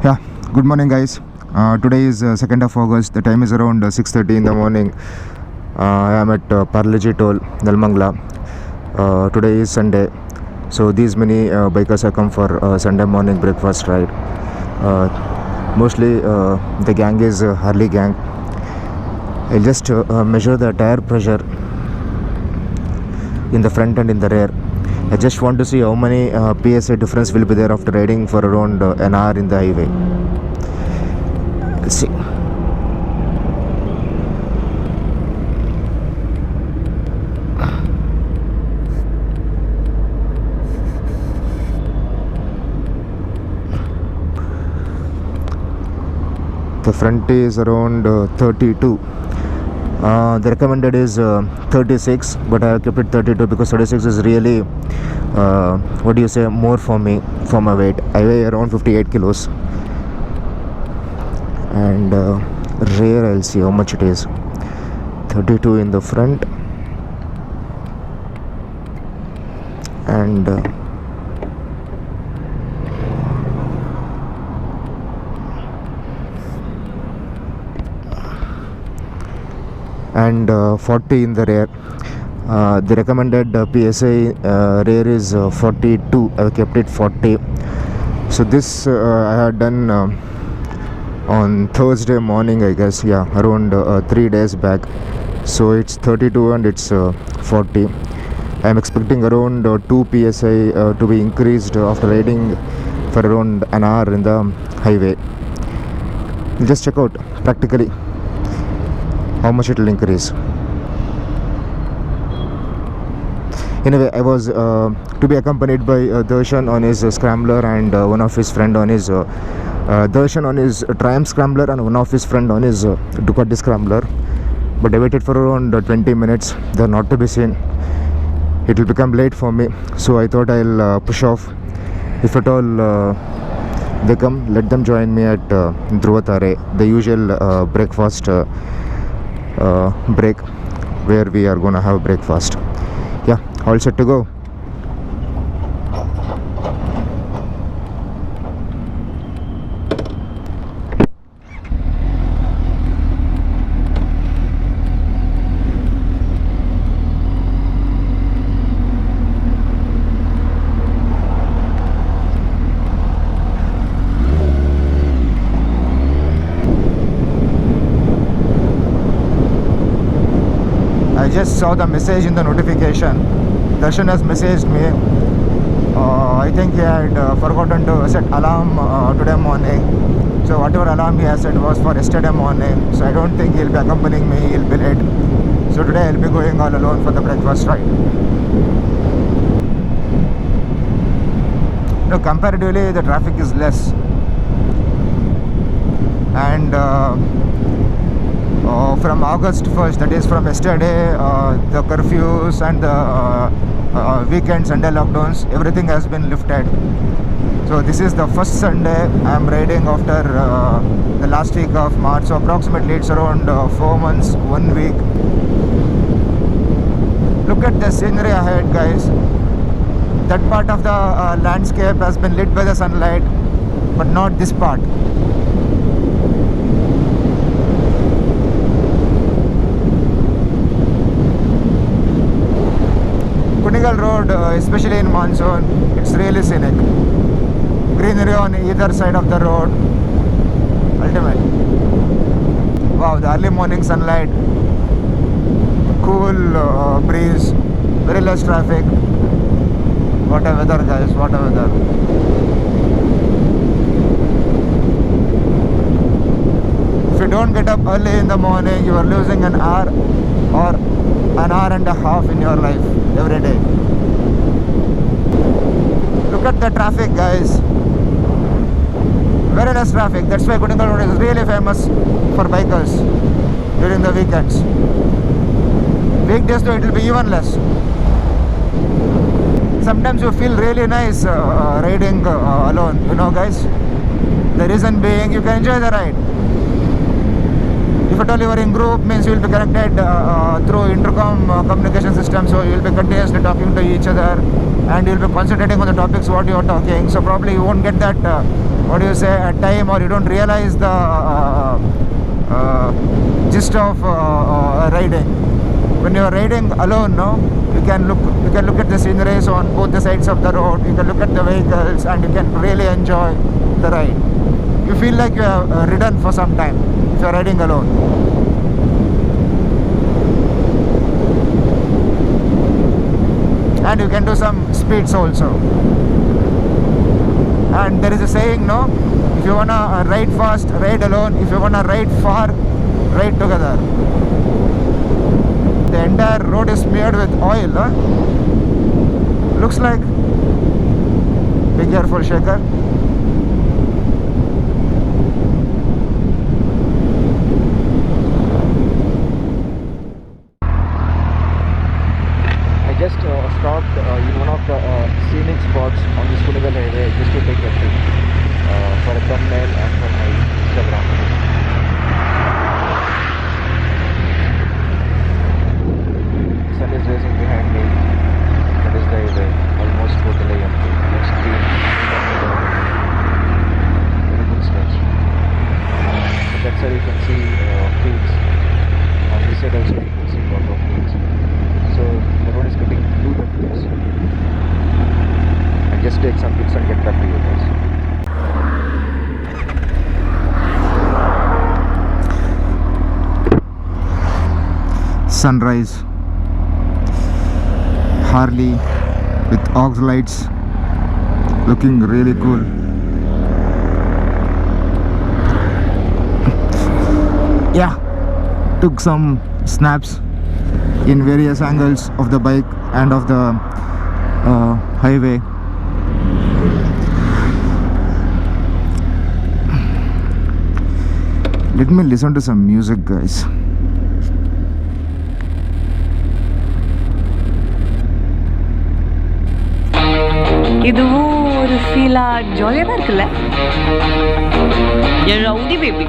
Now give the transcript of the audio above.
Yeah, good morning, guys. Today is 2nd of August. The time is around 6:30 in the morning. I am at Parlaji Toll, Dalmangla. Today is Sunday, so these many bikers have come for Sunday morning breakfast ride. Mostly the gang is Harley gang. I'll just measure the tire pressure in the front and in the rear. I just want to see how many PSI difference will be there after riding for around an hour in the highway. Let's see. The front is around 32. The recommended is 36, but I have kept it 32 because 36 is really more for me, for my weight. I weigh around 58 kilos. And rear, I'll see how much it is. 32 in the front and and 40 in the rear. The recommended PSI rear is 42. I kept it 40. So this I had done on Thursday morning, I guess. Yeah, around 3 days back. So it's 32 and it's 40. I am expecting around 2 PSI to be increased after riding for around an hour in the highway. Just check out practically how much it will increase. Anyway, I was to be accompanied by Darshan on his Scrambler and one of his friend on his Darshan on his Triumph Scrambler and one of his friend on his Ducati Scrambler. But I waited for around 20 minutes. They are not to be seen. It will become late for me, so I thought I'll push off. If at all they come, let them join me at Dhruvatare, the usual breakfast break where we are gonna have breakfast. Yeah, all set to go. I just saw the message in the notification. Darshan has messaged me. I think he had forgotten to set alarm today morning. So whatever alarm he has set was for yesterday morning. So I don't think he'll be accompanying me. He'll be late. So today I'll be going all alone for the breakfast ride. No, comparatively the traffic is less. And from August 1st, that is from yesterday, the curfews and the weekend Sunday lockdowns, everything has been lifted. So this is the first Sunday I am riding after the last week of March. So approximately it's around 4 months, 1 week. Look at the scenery ahead, guys. That part of the landscape has been lit by the sunlight, but not this part. Kunigal Road, especially in monsoon, it's really scenic. Greenery on either side of the road, ultimate. Wow, the early morning sunlight, cool breeze, very less traffic. What a weather, guys, what a weather. If you don't get up early in the morning, you are losing an hour or an hour and a half in your life every day. Look at the traffic, guys. Very less traffic. That's why Kunigal Road is really famous for bikers during the weekends. Weekdays though it will be even less. Sometimes you feel really nice riding alone, you know, guys. The reason being you can enjoy the ride. If at all you are in group, means you will be connected through intercom communication system, so you will be continuously talking to each other and you will be concentrating on the topics what you are talking. So probably you won't get that what do you say, time, or you don't realize the gist of riding. When you are riding alone, no, you can look at the sceneries on both the sides of the road. You can look at the vehicles, and you can really enjoy the ride. You feel like you have ridden for some time if you are riding alone. And you can do some speeds also. And there is a saying, no, if you wanna ride fast, ride alone. If you wanna ride far, ride together. The entire road is smeared with oil, huh? Looks like. Be careful, Shekhar. I just stopped in one of the scenic spots on the Kunigal highway just to take a pic for a thumbnail and for my Instagram. Sun is rising behind me. That is the highway, almost totally empty. Looks clean. Very good stretch. On that side you can see fields. On this side also you can see a lot of fields. So the road is getting through the fields. I'll just take some pics and get back to you guys. Sunrise. Harley with aux lights, looking really cool. Yeah, took some snaps in various angles of the bike and of the highway. Let me listen to some music, guys. இதுவும் ஒரு ஃபீலா ஜாலியாக தான் இருக்குல்ல, என் rowdy baby.